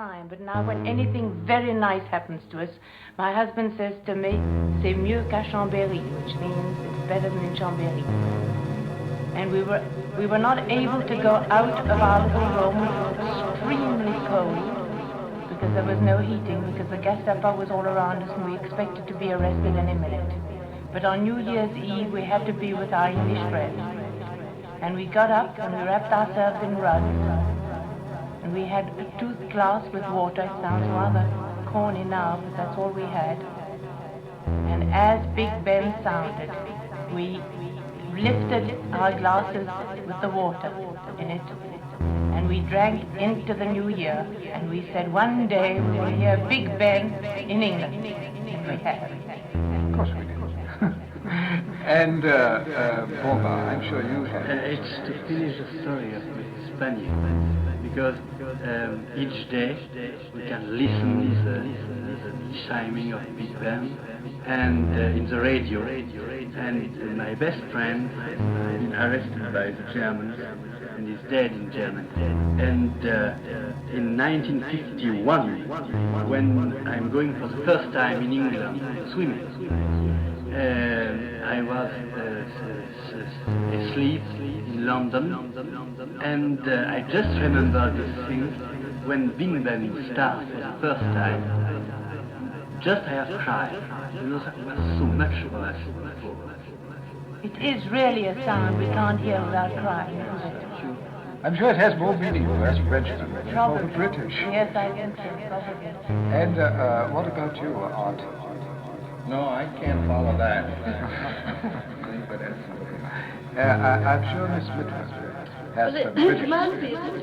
time, but now when anything very nice happens to us, my husband says to me, "C'est mieux qu'à Chambéry," which means it's better than in Chambéry. And we were not able to go out of our little room. It was extremely cold because there was no heating, because the Gestapo was all around us and we expected to be arrested any minute. But on New Year's Eve we had to be with our English friends. And we got up and we wrapped ourselves in rugs. And we had a tooth glass with water. It sounds rather corny now, but that's all we had. And as Big Ben sounded, we lifted our glasses with the water in it, and we drank into the new year, and we said, one day we will hear Big Ben in England. And we have. Of course we did. And, Bomba, I'm sure you have. It's to finish the story of the Spaniard, because each day we can listen to the chiming of Big Ben, and in the radio, and my best friend has been arrested by the Germans and is dead in Germany. And in 1951, when I'm going for the first time in England swimming, I was asleep in London, and I just remember these things when Big Ben started for the first time. Just I have cried. You know, that was so much for us. It is really a sound we can't hear without crying, isn't it? I'm sure it has more meaning for us Frenchmen than for the British. Yes, I think so, probably. And what about you, Art? No, I can't follow that. I'm sure Miss Whitman has some British experience.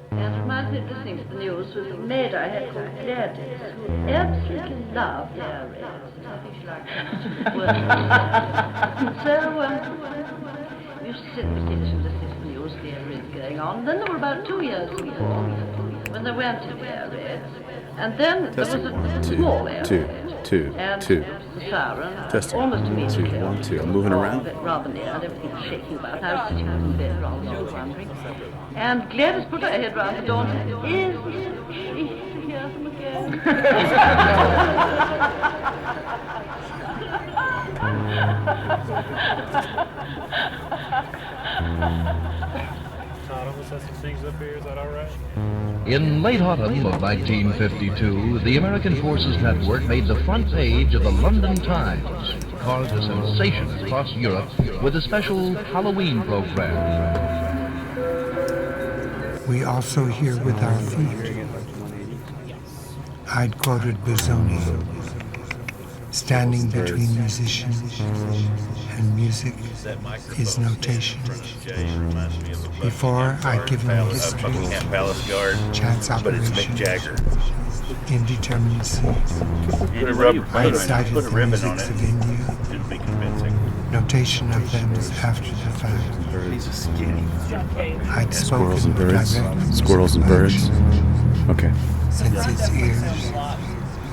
And reminds me of listening to the news with a maid I had called Gladys, who absolutely loved the air raids. I think she liked so we used to sit in the kitchen listening to the news, the air raids going on. Then there were about 2 years before when they went to the air raids. And then there was a small air raid. And the siren, almost immediately. 1, 2. I'm moving around. Rather near, and everything was shaking about. I was sitting in bed rather wondering. And Gladys put her head round the door and said, "Is she to hear them again?" In late autumn of 1952, the American Forces Network made the front page of the London Times, caused a sensation across Europe with a special Halloween program. We also hear with our feet. I'd quoted Busoni, standing between musicians and music is notation. Before I give him history, chance operation, indeterminacy, I cited the musics of India, notation of them after the fact. I'd Squirrels spoken and birds. direct Squirrels and birds. Okay. since his ears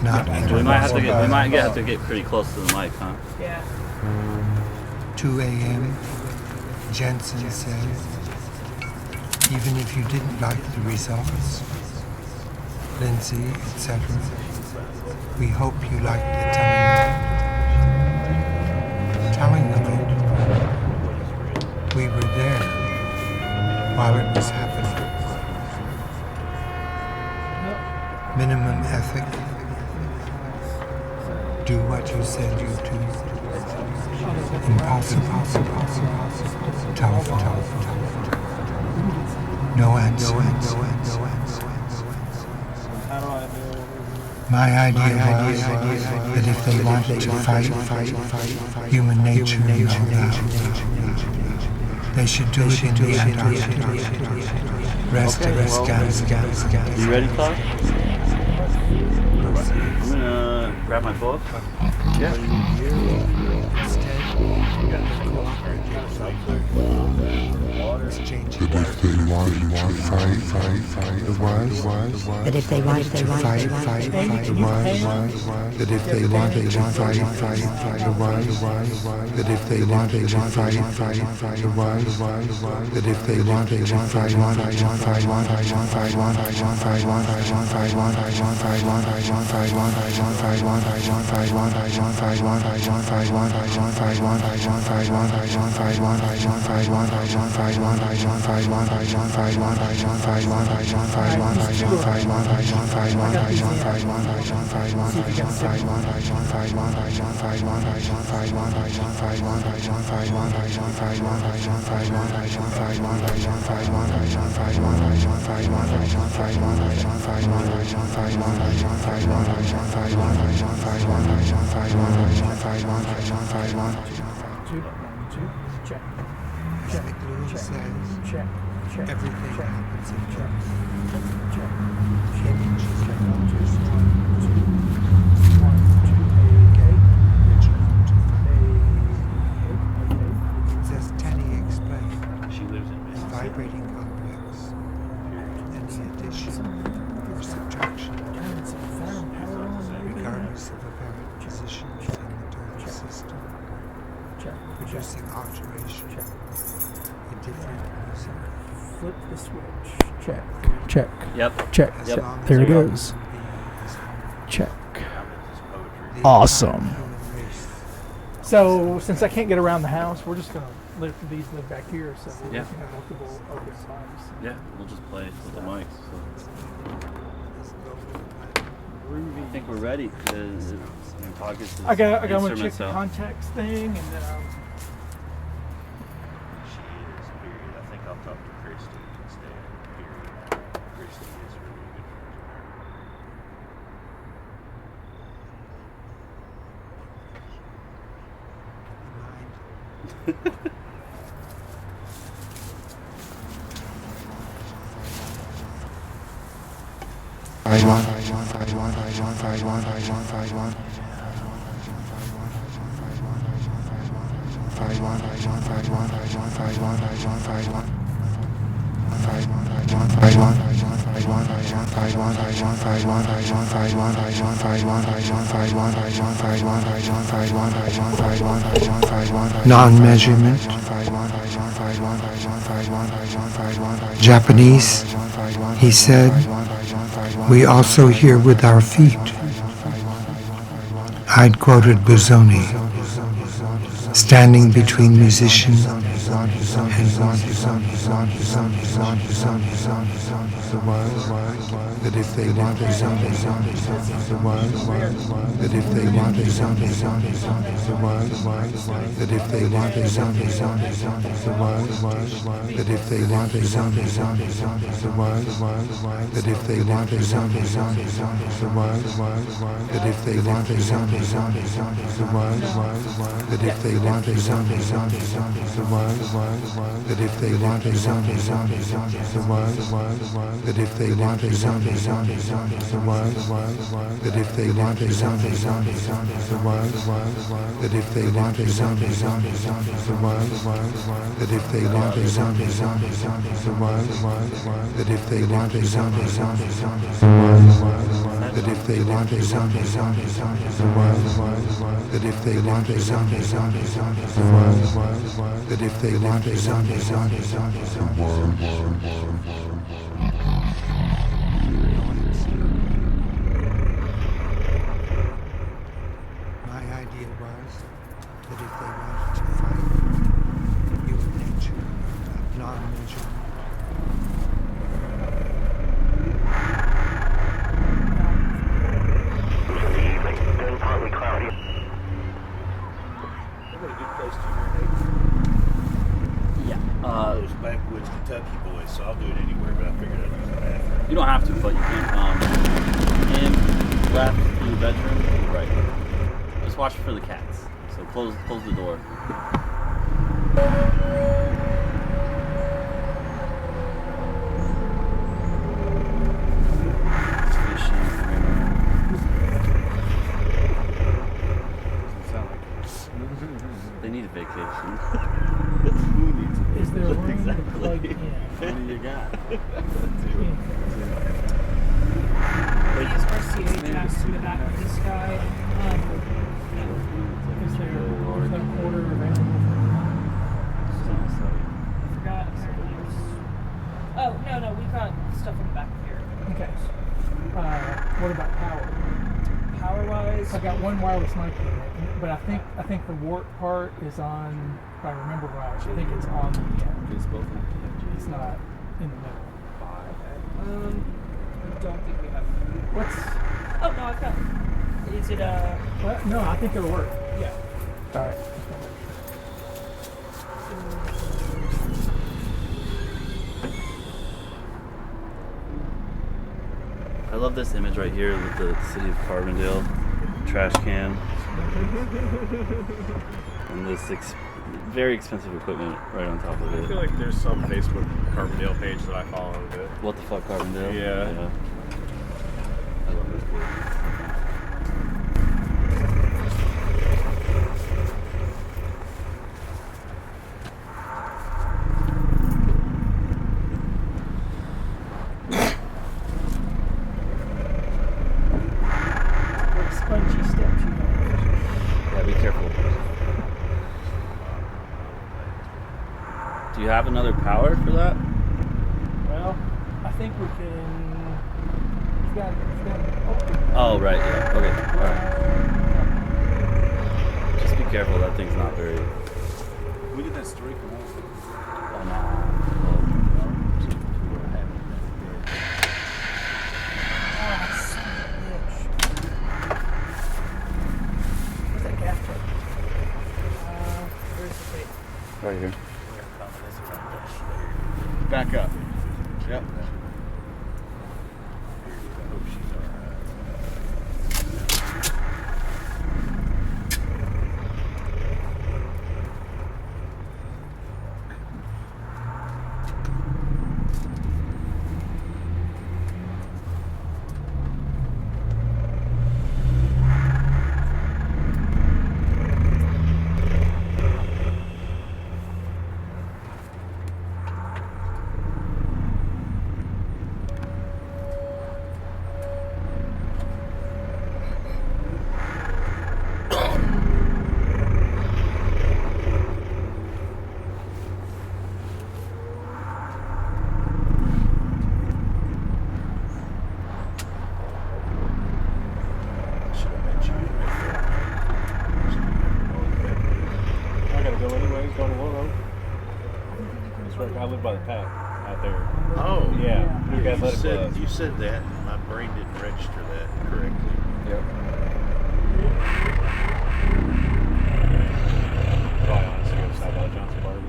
not We might have to get pretty close to the mic, huh? Yeah. 2 a.m., Jensen said, even if you didn't like the results, Lindsay, etc., we hope you liked the telling of it. We were there while it was happening. Minimum ethic. Do what you said you do. Impossible. Tough. No answer. My idea was that if they wanted to fight human nature and all that, they should do it in the Antarctic. Rest of us gas. You ready, Clark? I'm gonna grab my book. Yeah. That if they wanted to fight the was. That if they wanted to fight the was. That if they wanted to fight the was. That if they wanted to fight the was. That if they wanted to fight the was. Check. Everything happens in check. Image is check. 1, 2, 1, 2, okay. Richmond. It says Tenny Explain. She lives in Mississippi. Vibrating complex. Any addition or subtraction, regardless of apparent position within the total system. Producing alteration in different music. Flip the switch. Check. Yep. Check. Yep. There it is. Check. Awesome. So, since I can't get around the house, we're just going to live back here, so we're Yeah. going to have multiple open mics. Yeah, we'll just play with the mics. So. I think we're ready. I got to check the context thing, and then She is, period. I think I'll talk to Christy instead, period. Christy is a really good friend of hers. Non-measurement. Japanese, he said, we also hear with our feet. I'd quoted Busoni, standing between musician and that if they wanted something, that if they wanted something, that if they wanted something, that if they wanted something, that if they wanted something, that if they wanted something, that if they wanted something, that if they wanted something, that if they wanted something, that if they wanted something, that if they wanted something, that if they wanted something, that if they wanted something, that if they wanted something, that if they wanted something, that if they wanted something, my idea was that if they wanted to fight human nature of non-measurement, Partly cloudy. Yeah. Those backwoods Kentucky boys, so I'll do it anywhere, but I figured I'd use the bathroom. You don't have to, but you can. In left through the bedroom, right. Just watch for the cats. So close the door. They need a vacation. Who needs a vacation? is there room Exactly. Power-wise, I got one wireless mic in it, but I think the warp part is on. If I remember right, I think it's on the end. It's both. It's not in the middle. okay. I don't think we have. What's? Oh no, I've got. Is it What? No, I think it'll work. Yeah. All right. I love this image right here with the city of Carbondale trash can and this very expensive equipment right on top of I it. feel like there's some Facebook Carbondale page that I follow a bit. What the fuck, Carbondale? Yeah. I love this kid. spongy steps you know? Yeah, be careful. Do you have another power for that? Well, I think we can. You've got. Oh, right, yeah. Okay. Alright. Just be careful, that thing's not very. We did that streak or what? Oh, no. Where's that gas truck? Where's the tape? Right here. Back up. Yep. I live by the pack out there. Oh. Yeah. You said that, and my brain didn't register that correctly. Yep. Probably honestly go south by Johnson Barbie.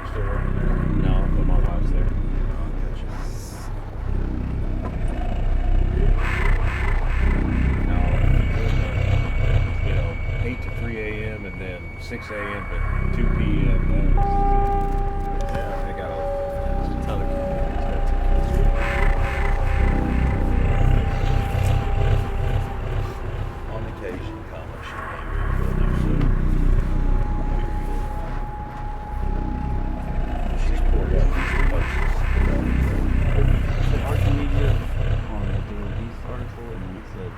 Still working there? No, but my wife's there. No. 8 to 3 a.m. and then 6 a.m. to 2 p.m. Yeah, they got a ton of On occasion, comments you she's poured out these posts. said Archimedia on the Daily Beast article, and then it said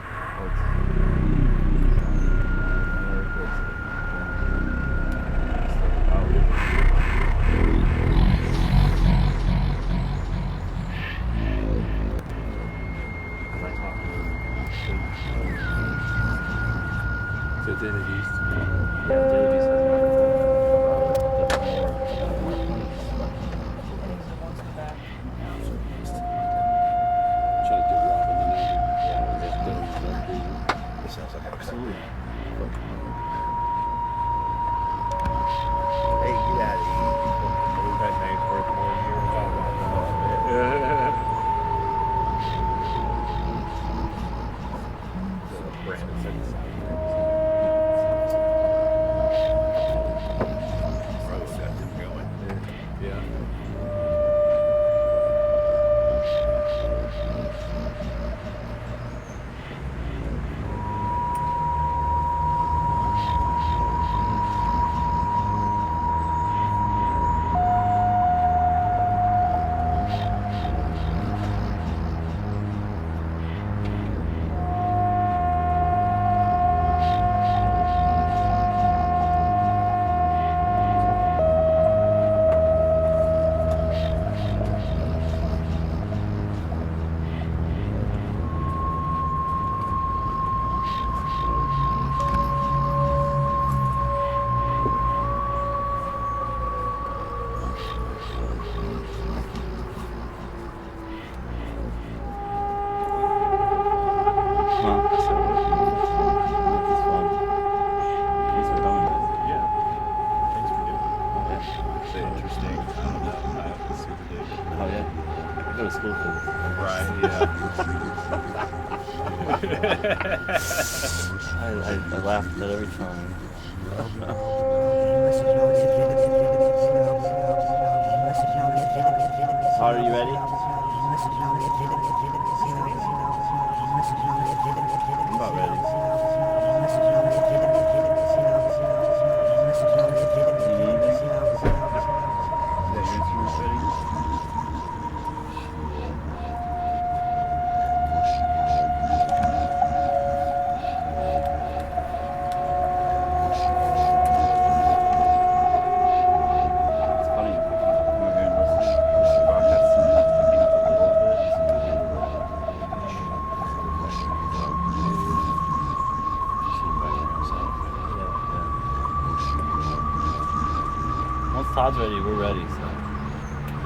So Daily Beast? Yeah, Daily Beast has an article. Trying to do Robin the Navy. It sounds like Absolutely. Hey, get out of here. We've had names for it more than a year. We're talking about Brandon said the same. Rose got them going. Yeah. I laugh at that every time. Todd, are you ready? I'm about ready. Todd's ready, we're ready. So.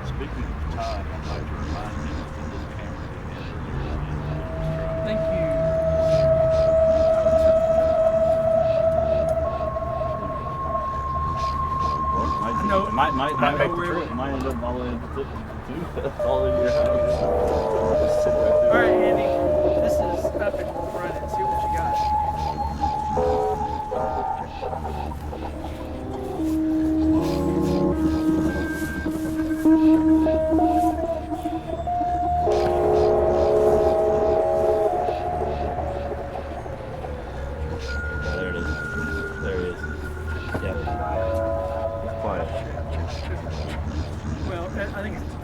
Speaking of Todd, I'd like to remind him that this camera he had earlier is Thank you. Well, might end up all the way to the tip, that's all in your house. Alright, Andy. This is Epic. We'll run it and see what you got.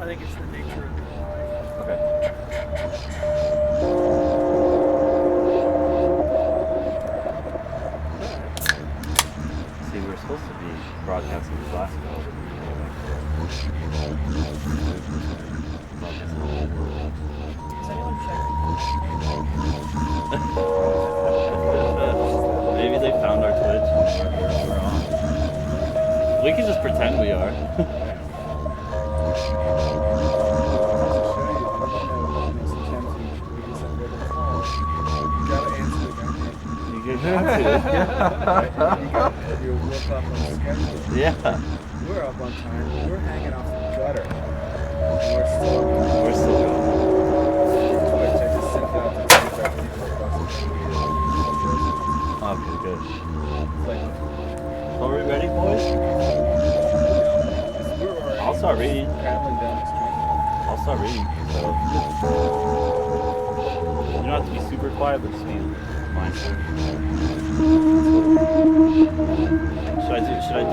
I think it's the nature of it. Okay. See, we're supposed to be broadcasting this last call. Maybe they found our Twitch and we're on. We can just pretend we are. You're up on schedule. Yeah. We're up on time. We're hanging off the gutter. We're still going. Twitch, I just sent out to 25 people across the street. Okay, good. Like, are we ready, boys? I'll start reading. Traveling down the street. I'll start reading. So you don't have to be super quiet, but just be mindful. Should I do?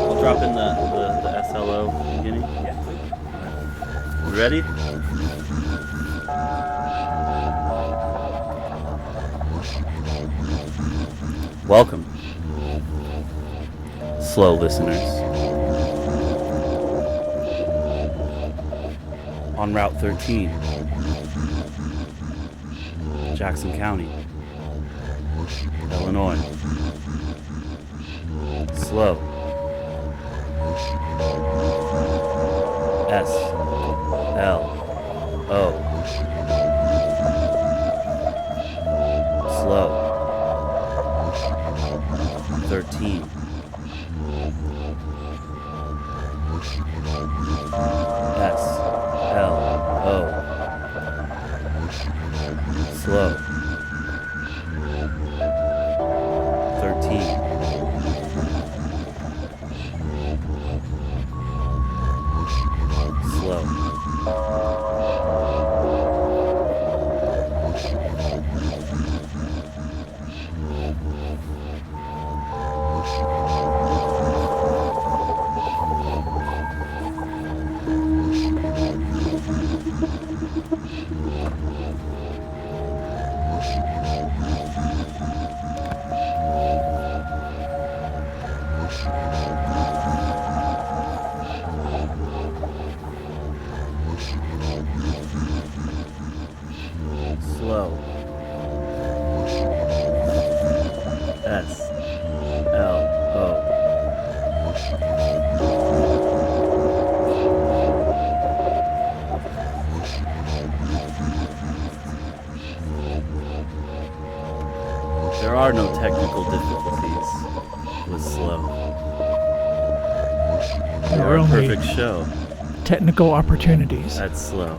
I'll drop in the SLO beginning. Yeah. You ready? Welcome, slow listeners. On Route 13, Jackson County, Illinois. Slow. S-L-O. Slow. 13. S-L-O. Slow. 13. Slow. Slow. S-L-O. There are no technical difficulties with slow. There are a only perfect show. technical opportunities. That's slow.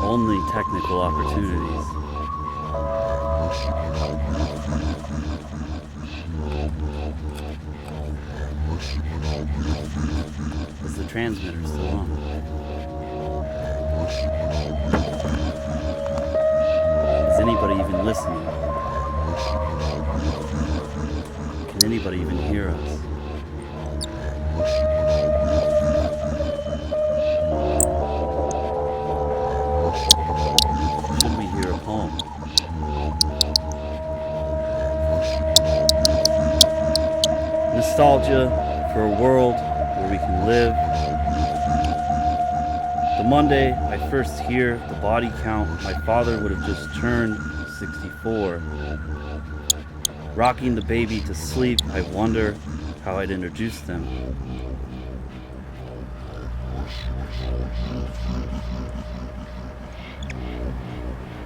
only technical opportunities. Is the transmitter still on? Is anybody even listening? Can anybody even hear us? Should we hear a poem? Nostalgia for a world where we can live. The Monday I first hear the body count, my father would have just turned 64. Rocking the baby to sleep, I wonder how I'd introduce them.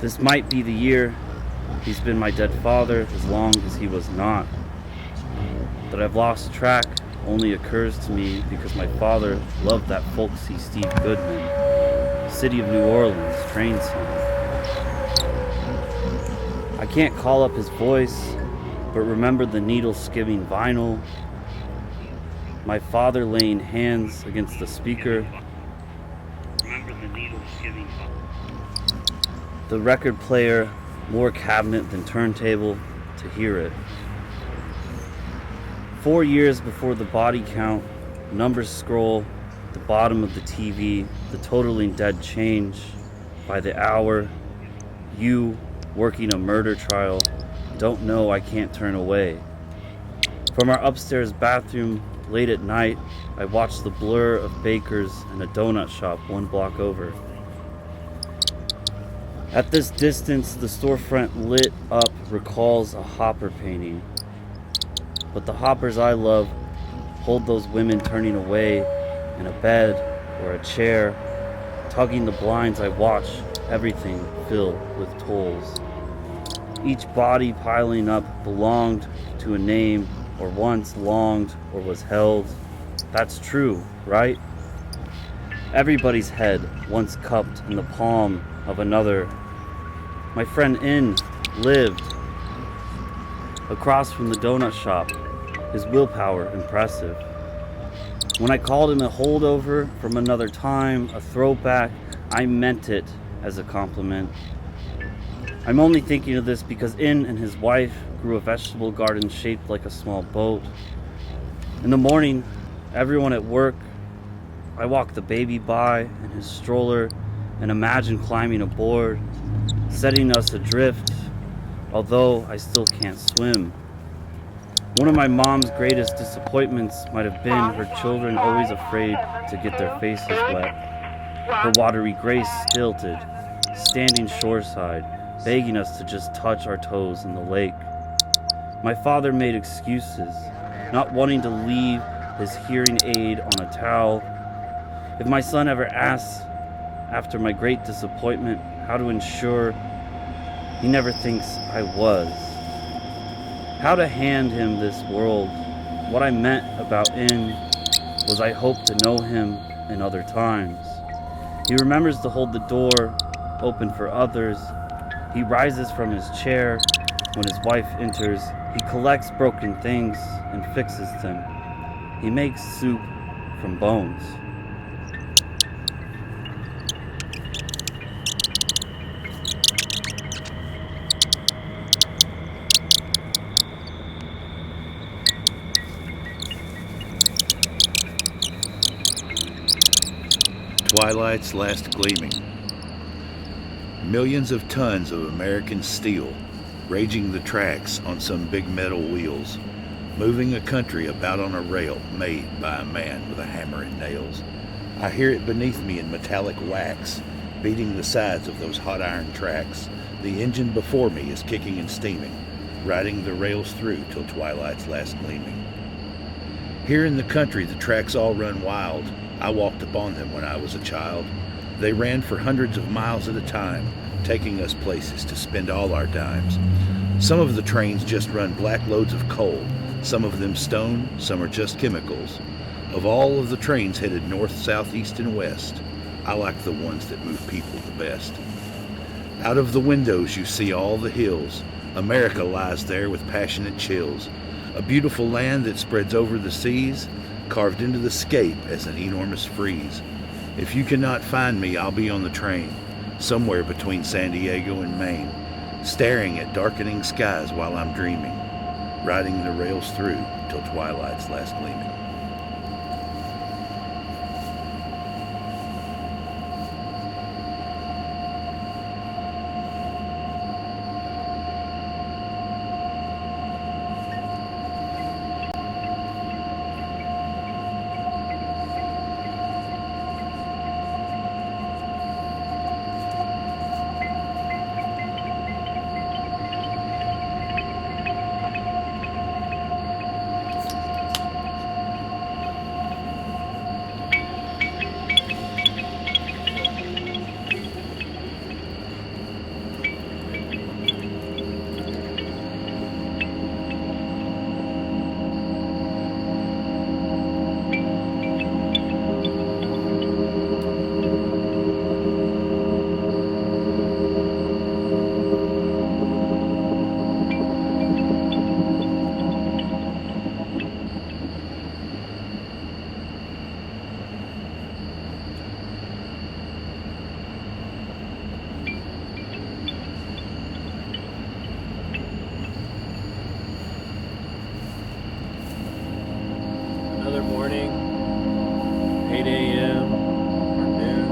This might be the year he's been my dead father as long as he was not. That I've lost track only occurs to me because my father loved that folksy Steve Goodman, City of New Orleans train song. I can't call up his voice, but remember the needle skimming vinyl, my father laying hands against the speaker, the record player more cabinet than turntable to hear it. 4 years before the body count, numbers scroll the bottom of the TV, the totaling dead change. By the hour, you, working a murder trial, don't know I can't turn away. From our upstairs bathroom, late at night, I watch the blur of bakers and a donut shop 1 block over. At this distance, the storefront lit up recalls a Hopper painting. But the Hoppers I love hold those women turning away in a bed or a chair, tugging the blinds. I watch everything fill with tolls. Each body piling up belonged to a name, or once longed or was held. That's true, right? Everybody's head once cupped in the palm of another. My friend N lived across from the donut shop, his willpower impressive. When I called him a holdover from another time, a throwback, I meant it as a compliment. I'm only thinking of this because N and his wife grew a vegetable garden shaped like a small boat. In the morning, everyone at work, I walk the baby by in his stroller and imagine climbing aboard, setting us adrift, although I still can't swim. One of my mom's greatest disappointments might have been her children always afraid to get their faces wet. Her watery grace stilted, standing shoreside, begging us to just touch our toes in the lake. My father made excuses, not wanting to leave his hearing aid on a towel. If my son ever asks, after my great disappointment, how to ensure he never thinks I was, how to hand him this world, what I meant about N was I hoped to know him in other times. He remembers to hold the door open for others. He rises from his chair when his wife enters. He collects broken things and fixes them. He makes soup from bones. Twilight's last gleaming. Millions of tons of American steel raging the tracks on some big metal wheels, moving a country about on a rail made by a man with a hammer and nails. I hear it beneath me in metallic wax, beating the sides of those hot iron tracks. The engine before me is kicking and steaming, riding the rails through till twilight's last gleaming. Here in the country the tracks all run wild. I walked upon them when I was a child. They ran for hundreds of miles at a time, taking us places to spend all our dimes. Some of the trains just run black loads of coal, some of them stone, some are just chemicals. Of all of the trains headed north, south, east, and west, I like the ones that move people the best. Out of the windows you see all the hills. America lies there with passionate chills. A beautiful land that spreads over the seas, carved into the scape as an enormous frieze. If you cannot find me, I'll be on the train, somewhere between San Diego and Maine, staring at darkening skies while I'm dreaming, riding the rails through till twilight's last gleaming. Another morning, 8 a.m. or noon,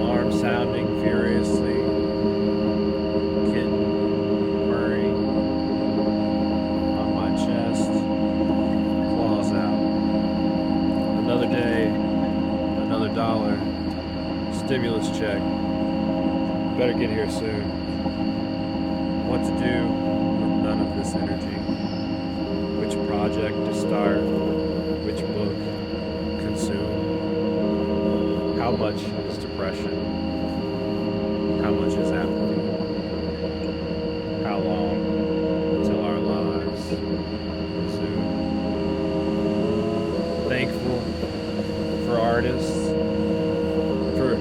alarm sounding furiously, kitten purring on my chest, claws out. Another day, another dollar, stimulus check, better get here soon. What to do with none of this energy? Which project to start, which book consume, how much is depression, how much is apathy, how long until our lives resume. Thankful for artists, for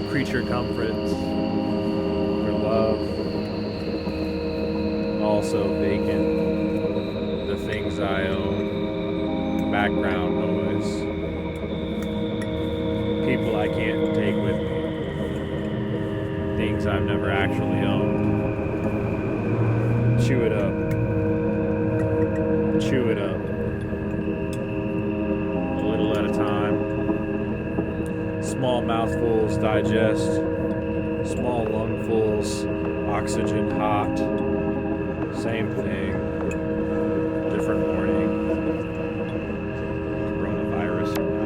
creature comforts, for love, also vacant. Things I own, background noise, people I can't take with me, things I've never actually owned. Chew it up, a little at a time. Small mouthfuls digest, small lungfuls, oxygen hot, same thing. Different morning, coronavirus or not.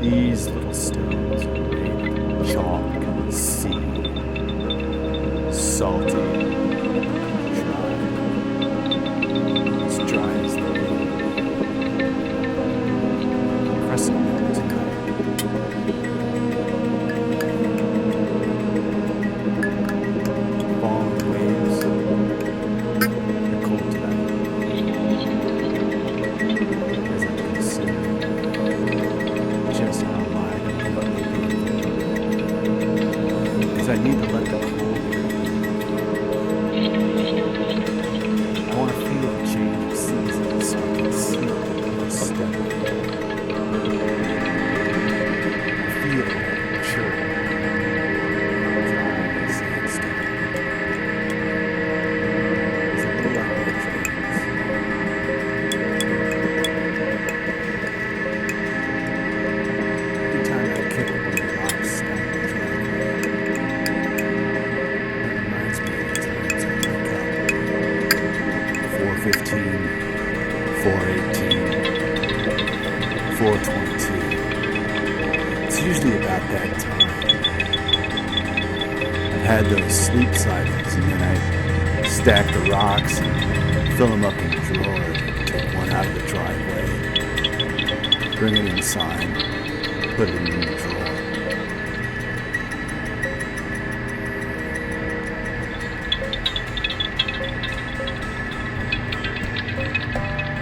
These little stones are made of chalk, sea, salty, dry. As dry as the wind. Crescent moon tonight. Falling waves. They're cold tonight. As I usually about that time. I've had those sleep cycles, and then I stack the rocks and fill them up in a drawer, take one out of the driveway, bring it inside, put it in the drawer.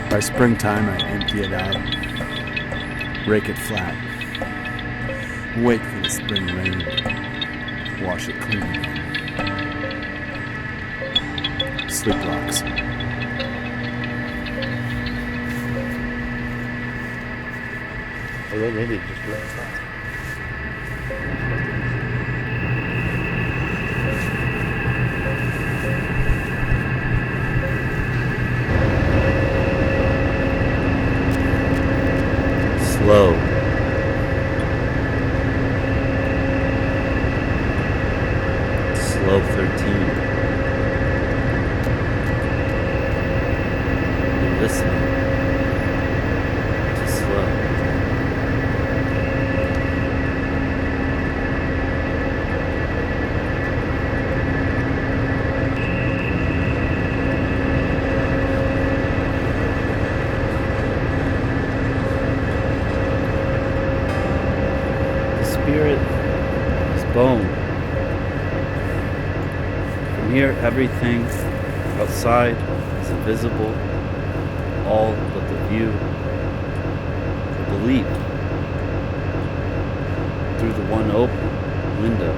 By springtime, I empty it out, rake it flat, wait for the spring rain to wash it clean again. Sleep rocks. Or maybe just let it fly. Slow. SLO-13. You're listening to slow. Spirit is bone. From here, everything outside is invisible, all but the view, the belief, through the one open window.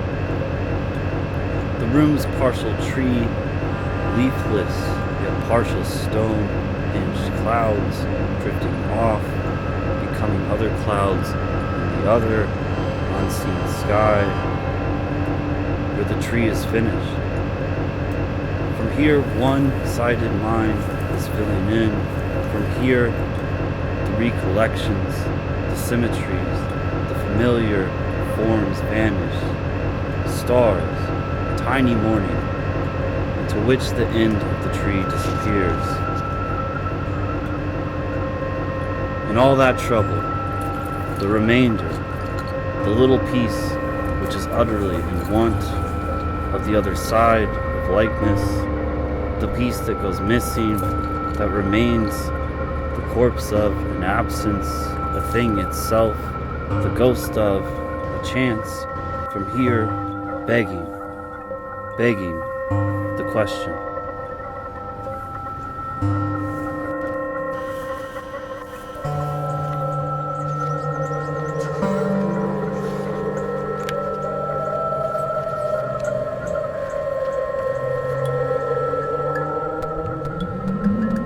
The room's partial tree, leafless, yet partial stone, hinged clouds drifting off, becoming other clouds in the other unseen sky, where the tree is finished. From here, one-sided mind is filling in. From here, the recollections, the symmetries, the familiar forms vanish. Stars, tiny morning, into which the end of the tree disappears. In all that trouble, the remainder, the little piece which is utterly in want of the other side of likeness, the piece that goes missing, that remains the corpse of an absence, a thing itself, the ghost of a chance, from here begging the question.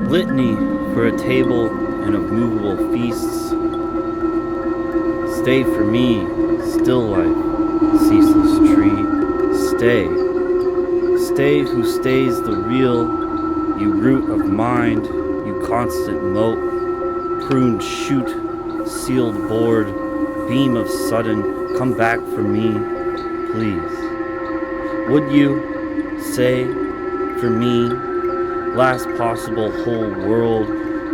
Litany for a table and of movable feasts. Stay for me, still life, ceaseless tree. Stay. Stay who stays the real, you root of mind, you constant moat, pruned shoot, sealed board, beam of sudden, come back for me, please. Would you say for me, last possible whole world,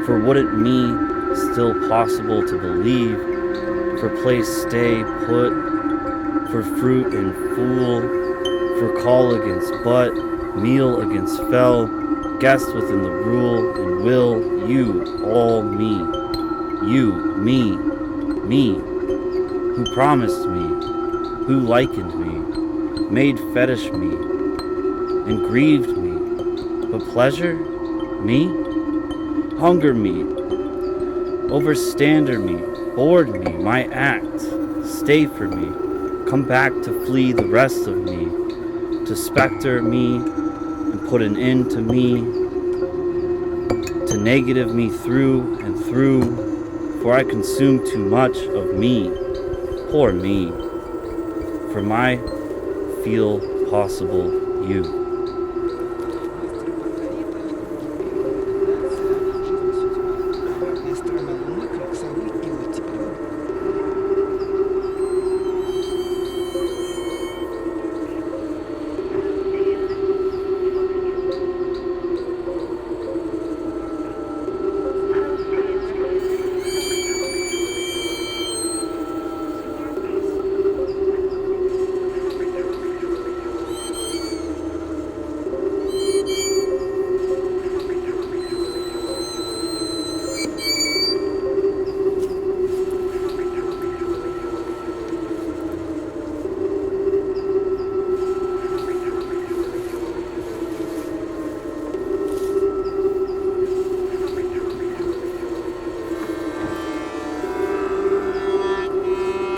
for would it me still possible to believe, for place stay put, for fruit and fool, for call against but, meal against fell, guest within the rule and will, you, all me, you, me, who promised me, who likened me, made fetish me, and grieved me. But pleasure? Me? Hunger me? Overstander me? Board me? My act? Stay for me? Come back to flee the rest of me? To specter me and put an end to me? To negative me through and through? For I consume too much of me. Poor me. For my feel possible you.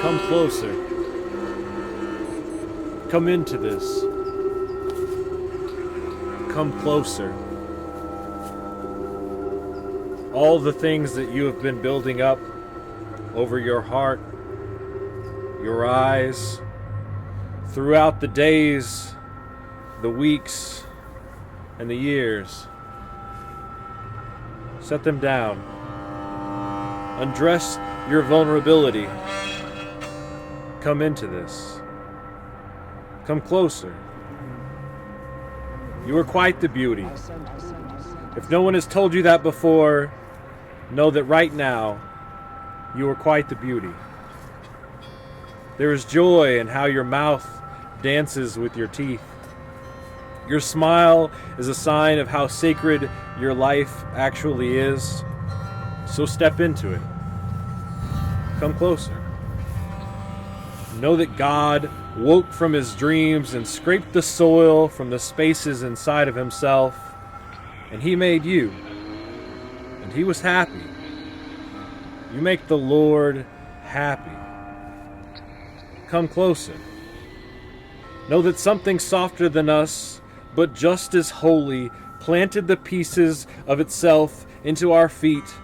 Come closer. Come into this. Come closer. All the things that you have been building up over your heart, your eyes, throughout the days, the weeks, and the years. Set them down. Undress your vulnerability. Come into this. Come closer. You are quite the beauty. If no one has told you that before, know that right now, you are quite the beauty. There is joy in how your mouth dances with your teeth. Your smile is a sign of how sacred your life actually is. So step into it. Come closer. Know that God woke from his dreams and scraped the soil from the spaces inside of himself, and he made you, and he was happy. You make the Lord happy. Come closer. Know that something softer than us, but just as holy, planted the pieces of itself into our feet,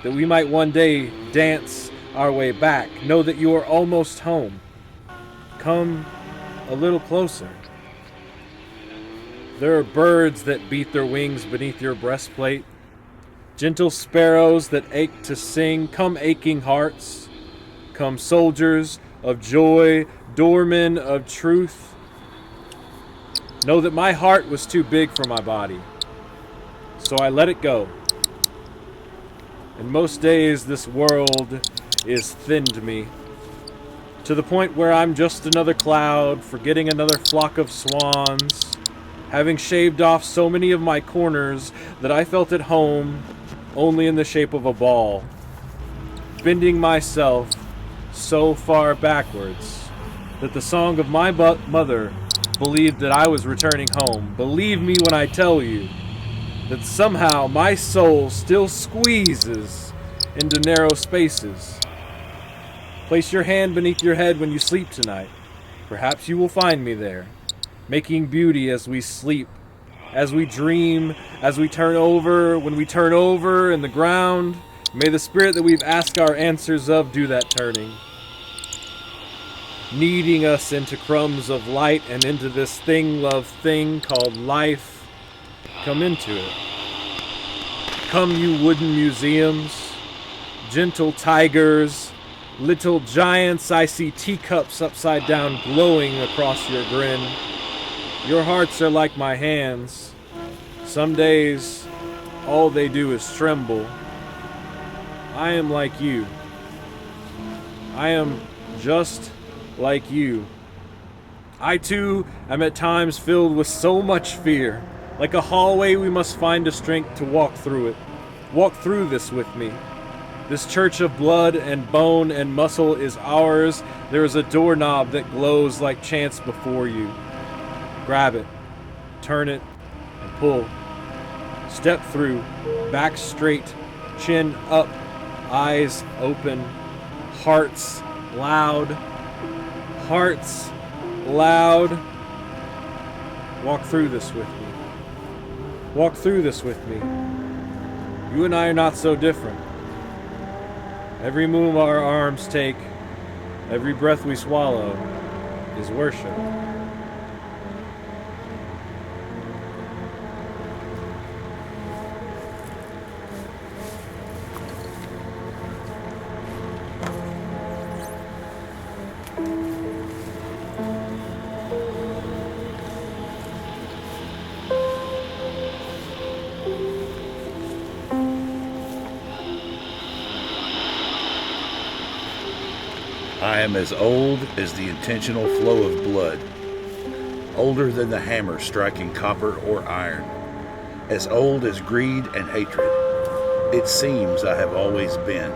that we might one day dance our way back. Know that you are almost home. Come a little closer. There are birds that beat their wings beneath your breastplate, gentle sparrows that ache to sing. Come, aching hearts. Come, soldiers of joy, doormen of truth. Know that my heart was too big for my body, so I let it go. And most days this world is thinned me, to the point where I'm just another cloud, forgetting another flock of swans, having shaved off so many of my corners that I felt at home only in the shape of a ball, bending myself so far backwards that the song of my mother believed that I was returning home. Believe me when I tell you that somehow my soul still squeezes into narrow spaces. Place your hand beneath your head when you sleep tonight. Perhaps you will find me there, making beauty as we sleep, as we dream, as we turn over, when we turn over in the ground. May the spirit that we've asked our answers of do that turning, kneading us into crumbs of light and into this thing-love thing called life. Come into it. Come, you wooden museums, gentle tigers, little giants. I see teacups upside down glowing across your grin. Your hearts are like my hands. Some days, all they do is tremble. I am like you. I am just like you. I too am at times filled with so much fear. Like a hallway, we must find the strength to walk through it. Walk through this with me. This church of blood and bone and muscle is ours. There is a doorknob that glows like chance before you. Grab it, turn it, and pull. Step through, back straight, chin up, eyes open, hearts loud. Hearts loud. Walk through this with me. Walk through this with me. You and I are not so different. Every move our arms take, every breath we swallow is worship. I am as old as the intentional flow of blood, older than the hammer striking copper or iron, as old as greed and hatred. It seems I have always been.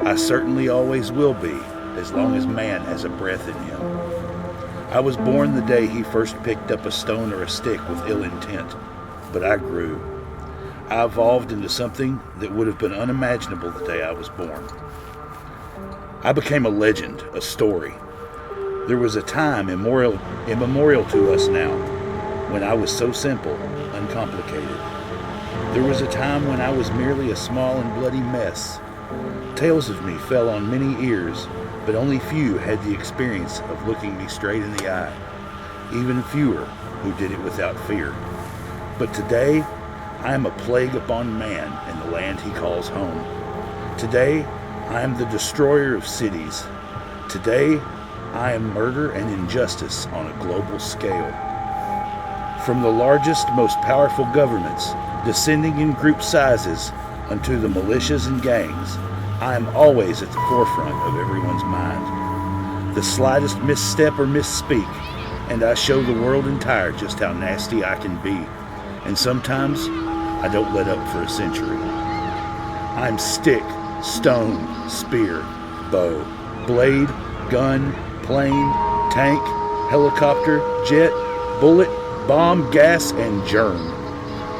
I certainly always will be, as long as man has a breath in him. I was born the day he first picked up a stone or a stick with ill intent, but I grew. I evolved into something that would have been unimaginable the day I was born. I became a legend, a story. There was a time immemorial to us now when I was so simple, uncomplicated. There was a time when I was merely a small and bloody mess. Tales of me fell on many ears, but only few had the experience of looking me straight in the eye. Even fewer who did it without fear. But today, I am a plague upon man in the land he calls home. Today, I am the destroyer of cities. Today, I am murder and injustice on a global scale. From the largest, most powerful governments, descending in group sizes unto the militias and gangs, I am always at the forefront of everyone's mind. The slightest misstep or misspeak, and I show the world entire just how nasty I can be. And sometimes, I don't let up for a century. I'm stick, stone, spear, bow, blade, gun, plane, tank, helicopter, jet, bullet, bomb, gas, and germ.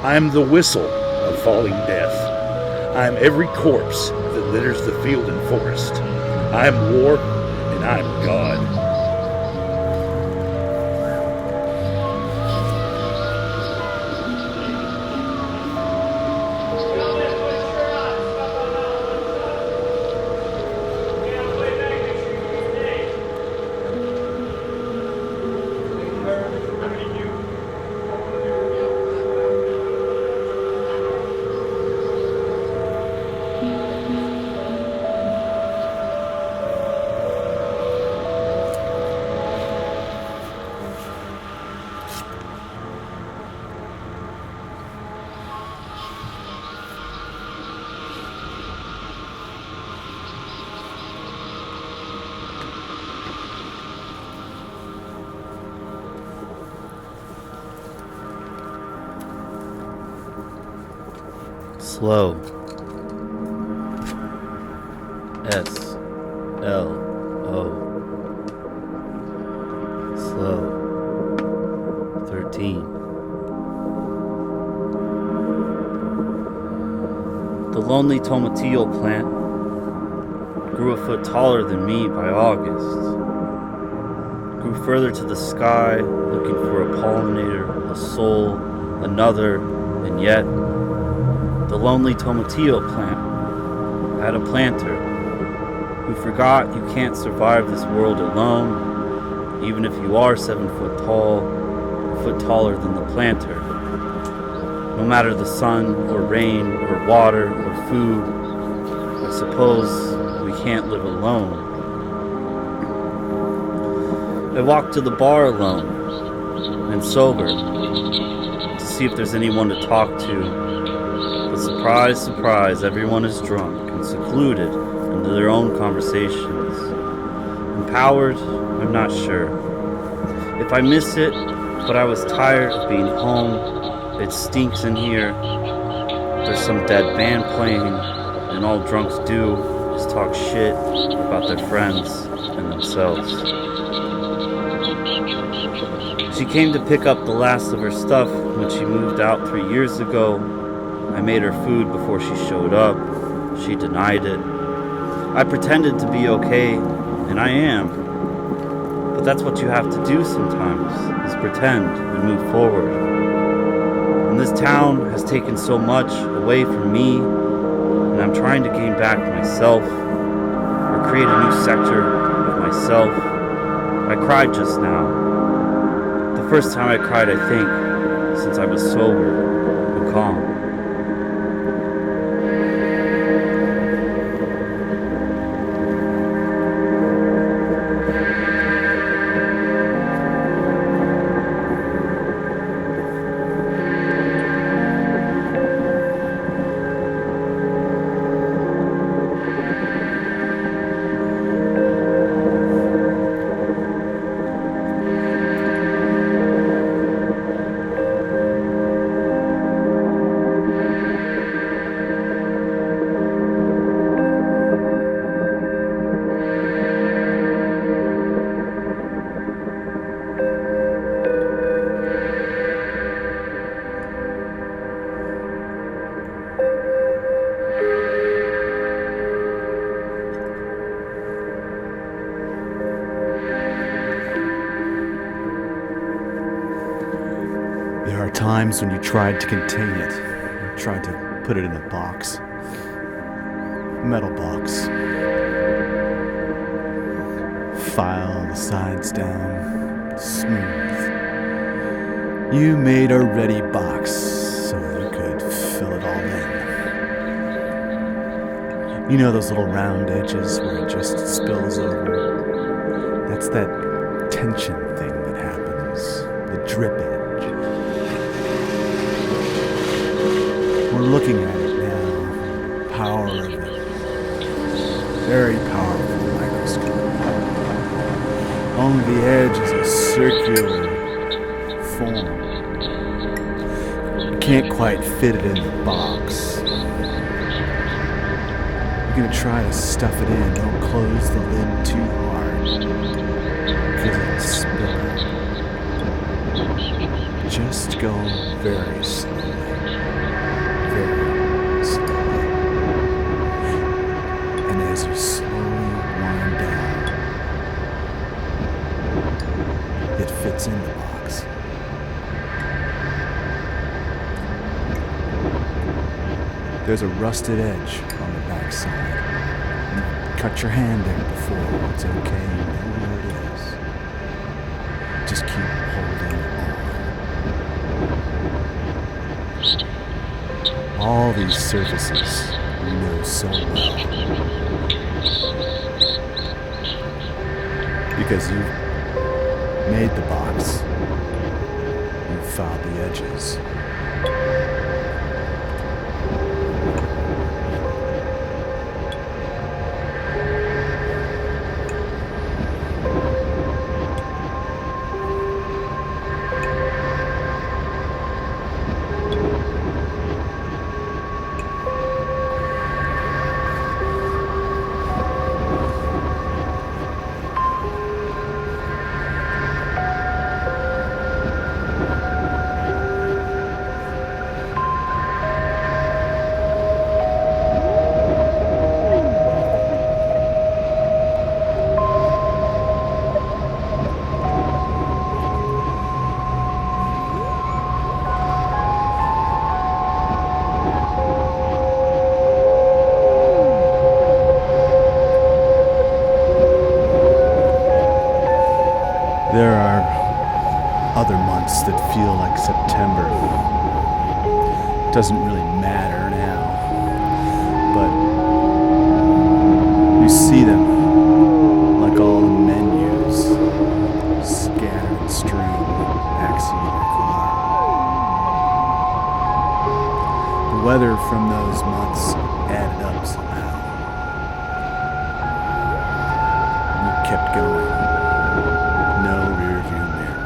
I am the whistle of falling death. I am every corpse that litters the field and forest. I am war, and I am God. Slow. SLO. SLO-13. The lonely tomatillo plant grew a foot taller than me by August. Grew further to the sky, looking for a pollinator, a soul, another, and yet the lonely tomatillo plant had a planter who forgot you can't survive this world alone, even if you are 7 foot tall, a foot taller than the planter. No matter the sun or rain or water or food, I suppose we can't live alone. I walked to the bar alone and sober to see if there's anyone to talk to. But surprise, surprise, everyone is drunk and secluded into their own conversations. Empowered? I'm not sure. If I miss it, but I was tired of being home. It stinks in here. There's some dead band playing, and all drunks do is talk shit about their friends and themselves. She came to pick up the last of her stuff when she moved out 3 years ago. I made her food before she showed up. She denied it. I pretended to be okay, and I am. But that's what you have to do sometimes, is pretend and move forward. And this town has taken so much away from me, and I'm trying to gain back myself, or create a new sector of myself. I cried just now. The first time I cried, I think, since I was sober and calm. times when you tried to contain it, you tried to put it in a box, metal box, file the sides down, smooth. You made a ready box so you could fill it all in. You know those little round edges where it just spills over? That's that tension thing that happens, the drip edge. We're looking at it now, power of it, very powerful microscope. Only the edge is a circular form. You can't quite fit it in the box. You're gonna try to stuff it in. Don't close the lid too hard, because it'll spill out. Just go very slowly. Very slowly. And as you slowly wind down, it fits in the box. There's a rusted edge on the back side. You cut your hand there before. It's okay. You know where it is. Just keep holding on. All these surfaces you know so well. Because you've made the box. You've filed the edges. There are other months that feel like September. Doesn't really matter now, but you see them like all the menus scattered and strewn backseat of your car. The weather from those months added up somehow. You kept going. No rearview mirror.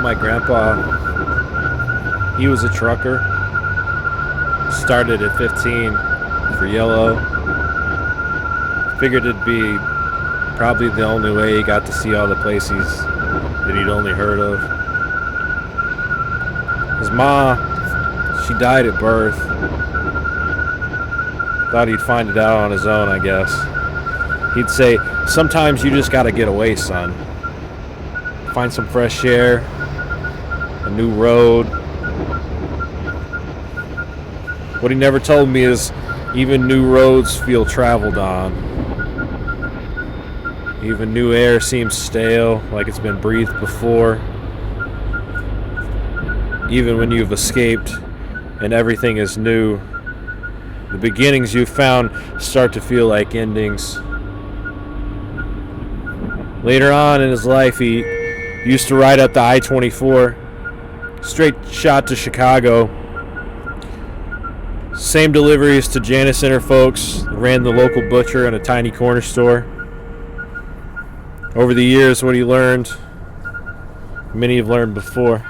My grandpa, he was a trucker. Started at 15 for Yellow. Figured it'd be probably the only way he got to see all the places that he'd only heard of. His ma, she died at birth. Thought he'd find it out on his own, I guess. He'd say, sometimes you just gotta get away, son. Find some fresh air. A new road. What he never told me is even new roads feel traveled on. Even new air seems stale, like it's been breathed before. Even when you've escaped and everything is new, the beginnings you've found start to feel like endings. Later on in his life, he used to ride up the I-24, straight shot to Chicago. Same deliveries to Janus Center folks, ran the local butcher and a tiny corner store. Over the years, what he learned, many have learned before.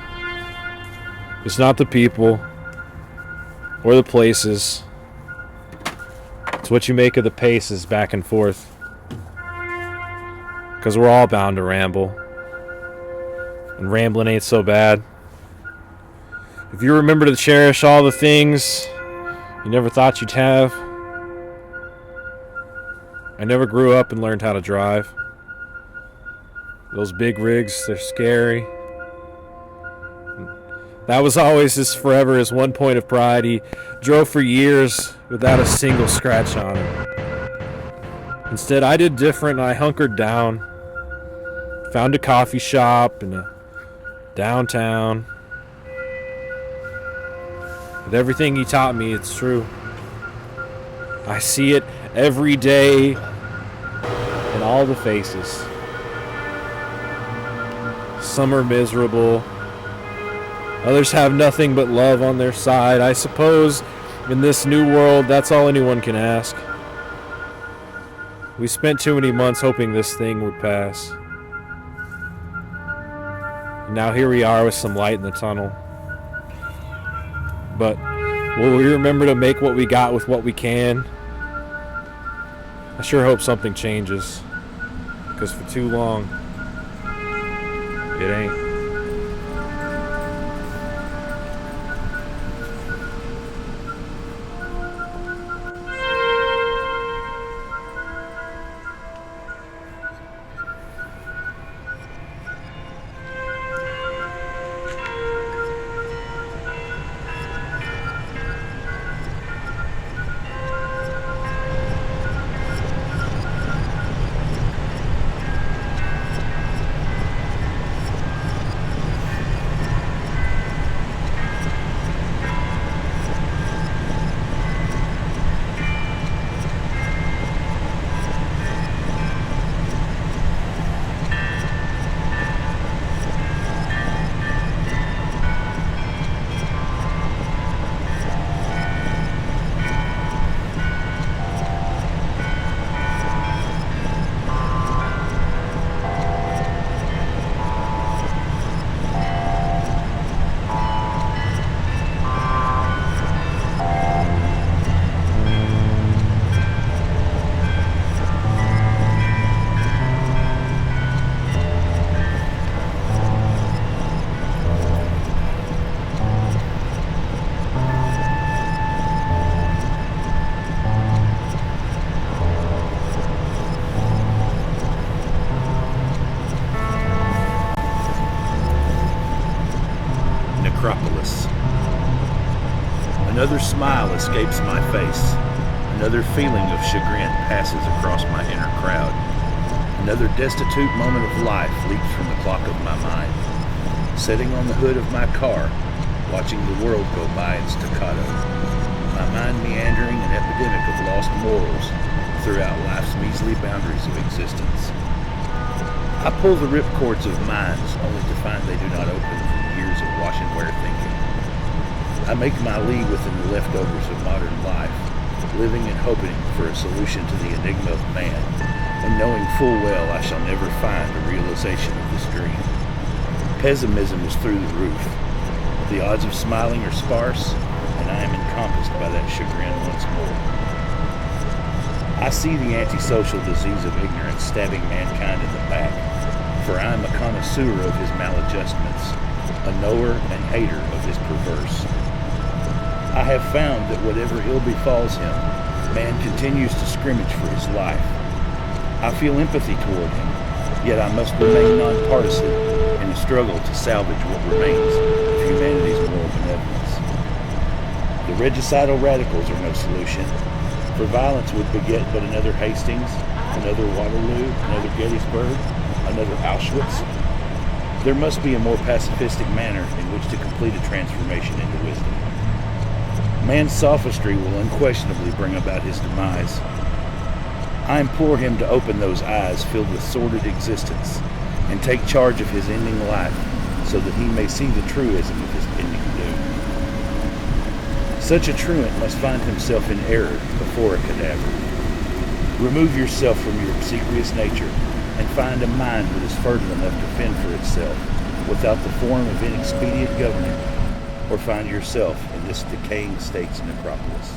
It's not the people or the places. It's what you make of the paces back and forth. Because we're all bound to ramble. And rambling ain't so bad. If you remember to cherish all the things you never thought you'd have. I never grew up and learned how to drive. Those big rigs, they're scary. That was always his one point of pride. He drove for years without a single scratch on him. Instead, I did different and I hunkered down. Found a coffee shop in a downtown. With everything he taught me, it's true. I see it every day in all the faces. Some are miserable. Others have nothing but love on their side. I suppose in this new world, that's all anyone can ask. We spent too many months hoping this thing would pass. And now here we are with some light in the tunnel. But will we remember to make what we got with what we can? I sure hope something changes. Because for too long, it ain't. Another smile escapes my face. Another feeling of chagrin passes across my inner crowd. Another destitute moment of life leaps from the clock of my mind. Sitting on the hood of my car, watching the world go by in staccato. My mind meandering an epidemic of lost morals throughout life's measly boundaries of existence. I pull the ripcords of minds only to find they do not open from years of wash and wear thinking. I make my league within the leftovers of modern life, living and hoping for a solution to the enigma of man, and knowing full well I shall never find a realization of this dream. Pessimism is through the roof. The odds of smiling are sparse, and I am encompassed by that chagrin once more. I see the antisocial disease of ignorance stabbing mankind in the back, for I am a connoisseur of his maladjustments, a knower and hater of his perverse. I have found that whatever ill befalls him, man continues to scrimmage for his life. I feel empathy toward him, yet I must remain nonpartisan in the struggle to salvage what remains of humanity's moral benevolence. The regicidal radicals are no solution, for violence would beget but another Hastings, Another Waterloo, another Gettysburg, another Auschwitz? There must be a more pacifistic manner in which to complete a transformation into wisdom. Man's sophistry will unquestionably bring about his demise. I implore him to open those eyes filled with sordid existence and take charge of his ending life so that he may see the truism of his ending doom. Such a truant must find himself in error before a cadaver. Remove yourself from your obsequious nature and find a mind that is fertile enough to fend for itself without the form of inexpedient government, or find yourself in this decaying state's necropolis.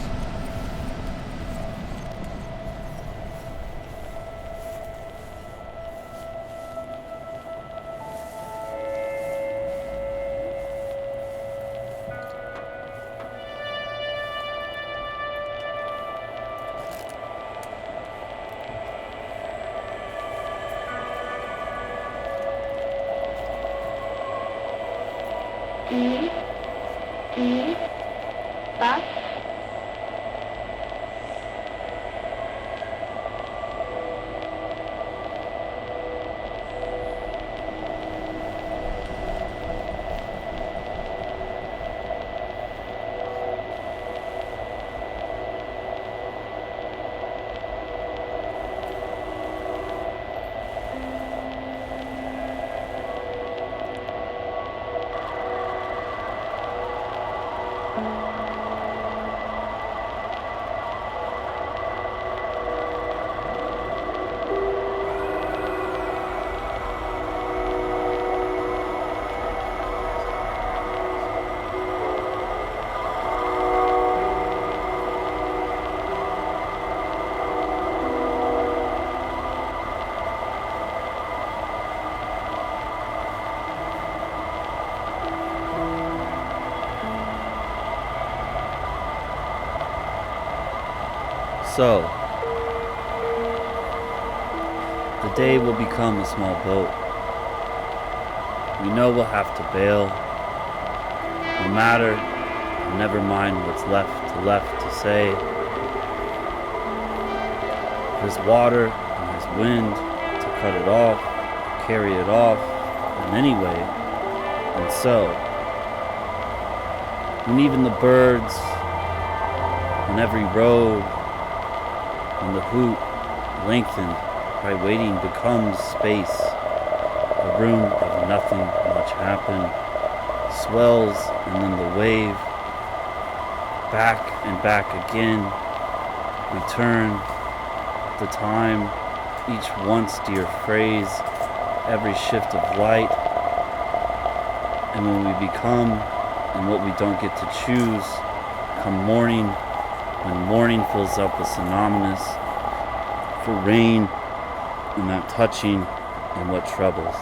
So, the day will become a small boat. We know we'll have to bail. No matter, never mind what's left to say. There's water and there's wind to cut it off, carry it off, in any way. And so, when even the birds on every road, when the hoot lengthened by waiting becomes space, a room of nothing much happened, swells and then the wave, back and back again, return, the time, each once dear phrase, every shift of light, and when we become and what we don't get to choose, come morning, when morning fills up with synonymous for rain and not touching and what troubles.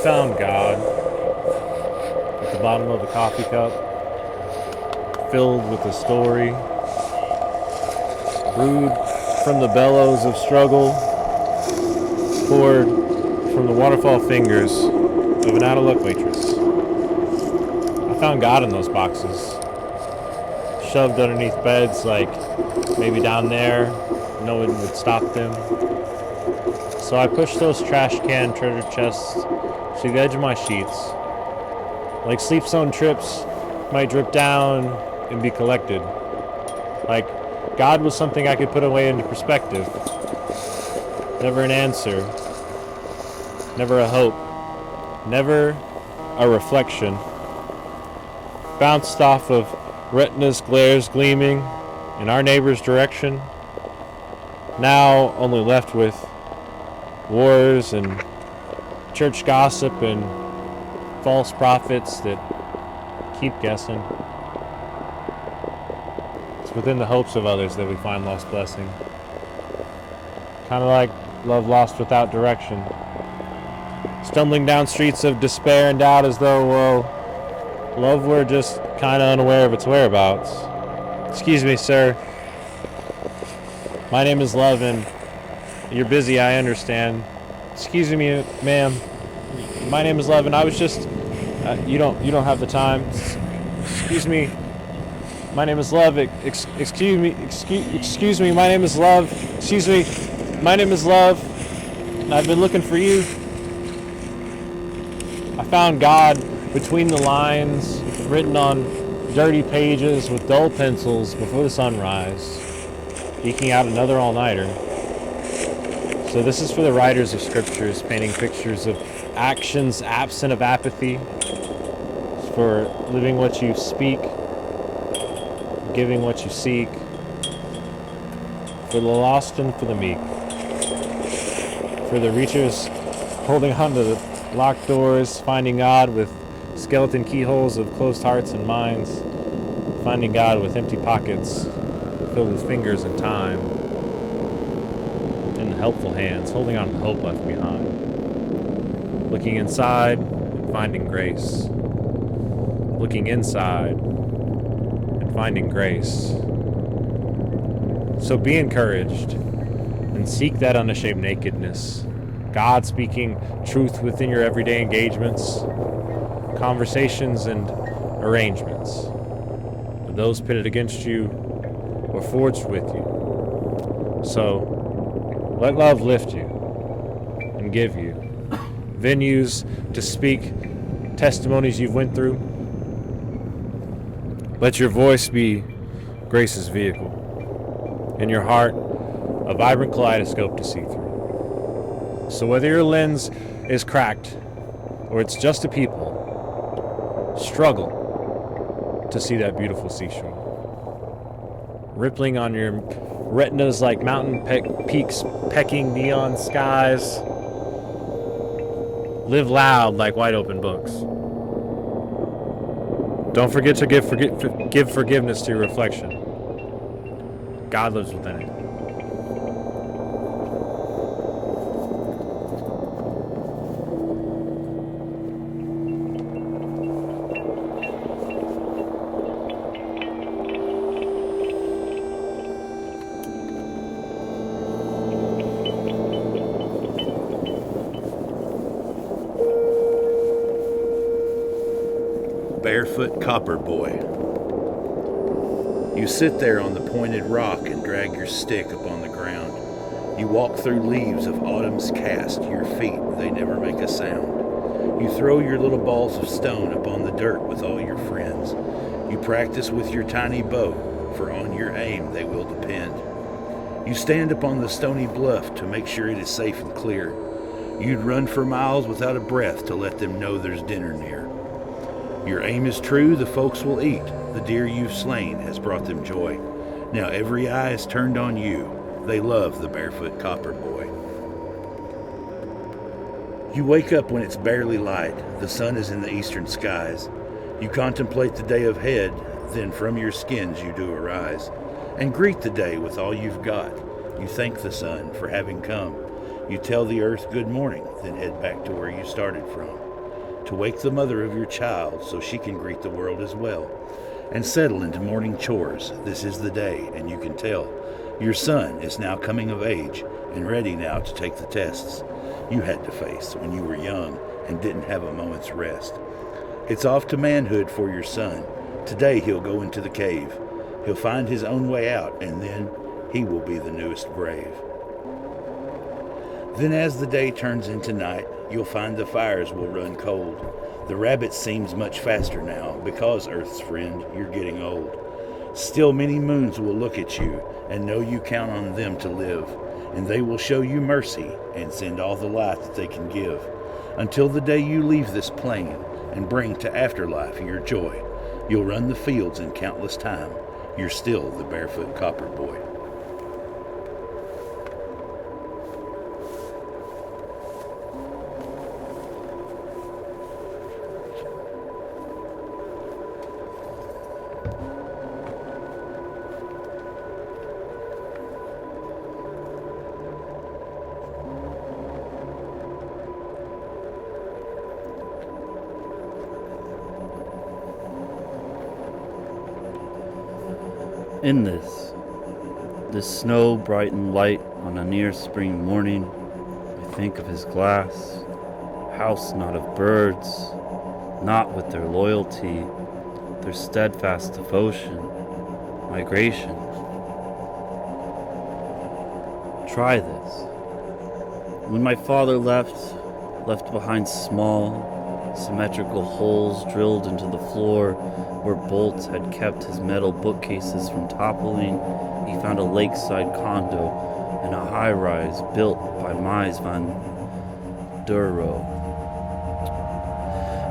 Found God at the bottom of a coffee cup, filled with a story, brewed from the bellows of struggle, poured from the waterfall fingers of an out-of-luck waitress. I found God in those boxes, shoved underneath beds like maybe down there, no one would stop them. So I push those trash can treasure chests to the edge of my sheets. Like sleep zone trips might drip down and be collected. Like God was something I could put away into perspective. Never an answer. Never a hope. Never a reflection. Bounced off of retinas glares gleaming in our neighbor's direction. Now only left with wars and church gossip and false prophets that keep guessing. It's within the hopes of others that we find lost blessing. Kind of like love lost without direction. Stumbling down streets of despair and doubt as though, well, love were just kind of unaware of its whereabouts. Excuse me, sir. My name is Love, and you're busy, I understand. Excuse me, ma'am. My name is Love, and I was just... you don't have the time. Excuse me. My name is Love. Excuse me. My name is Love. Excuse me. My name is Love. And I've been looking for you. I found God between the lines, written on dirty pages with dull pencils before the sunrise, eking out another all-nighter. So this is for the writers of scriptures, painting pictures of actions absent of apathy. It's for living what you speak, giving what you seek, for the lost and for the meek, for the reachers holding on to the locked doors, finding God with skeleton keyholes of closed hearts and minds, finding God with empty pockets filled with fingers and time, and helpful hands holding on to hope left behind, looking inside and finding grace, looking inside and finding grace. So be encouraged and seek that unashamed nakedness, God speaking truth within your everyday engagements, conversations, and arrangements, for those pitted against you or forged with you. So let love lift you and give you venues to speak testimonies you've went through. Let your voice be grace's vehicle, and your heart a vibrant kaleidoscope to see through. So whether your lens is cracked or it's just a people, struggle to see that beautiful seashore. Rippling on your retinas like mountain peaks pecking neon skies. Live loud like wide open books. Don't forget to give forgiveness to your reflection. God lives within it. Barefoot Copper Boy. You sit there on the pointed rock and drag your stick upon the ground. You walk through leaves of autumn's cast, your feet, they never make a sound. You throw your little balls of stone upon the dirt with all your friends. You practice with your tiny bow, for on your aim they will depend. You stand upon the stony bluff to make sure it is safe and clear. You'd run for miles without a breath to let them know there's dinner near. Your aim is true, the folks will eat. The deer you've slain has brought them joy. Now every eye is turned on you. They love the Barefoot Copper Boy. You wake up when it's barely light. The sun is in the eastern skies. You contemplate the day ahead, then from your skins you do arise. And greet the day with all you've got. You thank the sun for having come. You tell the earth good morning, then head back to where you started from. To wake the mother of your child so she can greet the world as well, and settle into morning chores. This is the day, and you can tell. Your son is now coming of age and ready now to take the tests you had to face when you were young and didn't have a moment's rest. It's off to manhood for your son. Today he'll go into the cave. He'll find his own way out, and then he will be the newest brave. Then as the day turns into night, you'll find the fires will run cold. The rabbit seems much faster now, because, Earth's friend, you're getting old. Still many moons will look at you and know you count on them to live, and they will show you mercy and send all the light that they can give, until the day you leave this plane and bring to afterlife your joy. You'll run the fields in countless time. You're still the barefoot copper boy. In this snow-brightened light on a near spring morning, I think of his glass, house not of birds, not with their loyalty, their steadfast devotion, migration. Try this. When my father left behind small, symmetrical holes drilled into the floor where bolts had kept his metal bookcases from toppling, he found a lakeside condo and a high-rise built by Mies van der Rohe.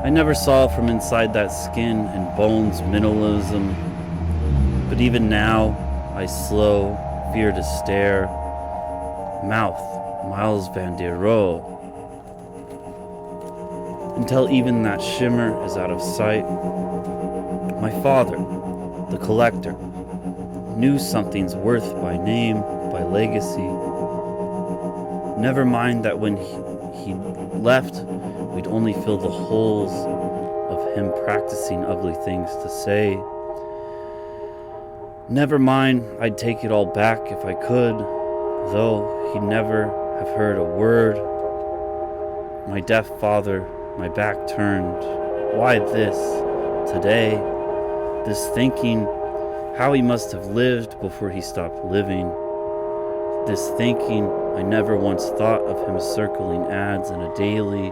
I never saw from inside that skin and bones minimalism, but even now I slow, fear to stare. Mouth, Mies van der Rohe. Until even that shimmer is out of sight. My father, the collector, knew something's worth by name, by legacy. Never mind that when he left, we'd only fill the holes of him practicing ugly things to say. Never mind, I'd take it all back if I could, though he'd never have heard a word. My deaf father, my back turned. Why this? Today? This thinking, how he must have lived before he stopped living. This thinking, I never once thought of him circling ads in a daily,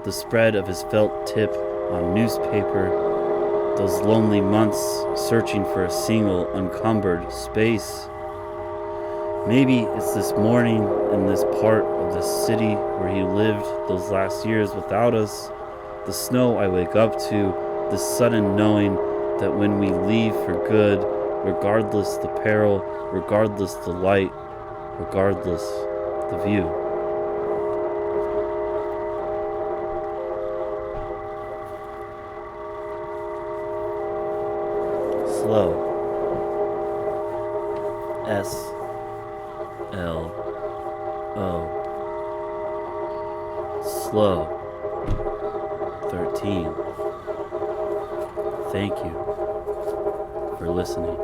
the spread of his felt tip on newspaper, those lonely months searching for a single unencumbered space. Maybe it's this morning in this part of the city where he lived those last years without us, the snow I wake up to, this sudden knowing that when we leave for good, regardless the peril, regardless the light, regardless the view. Slow. SLO. SLO-13. Thank you for listening.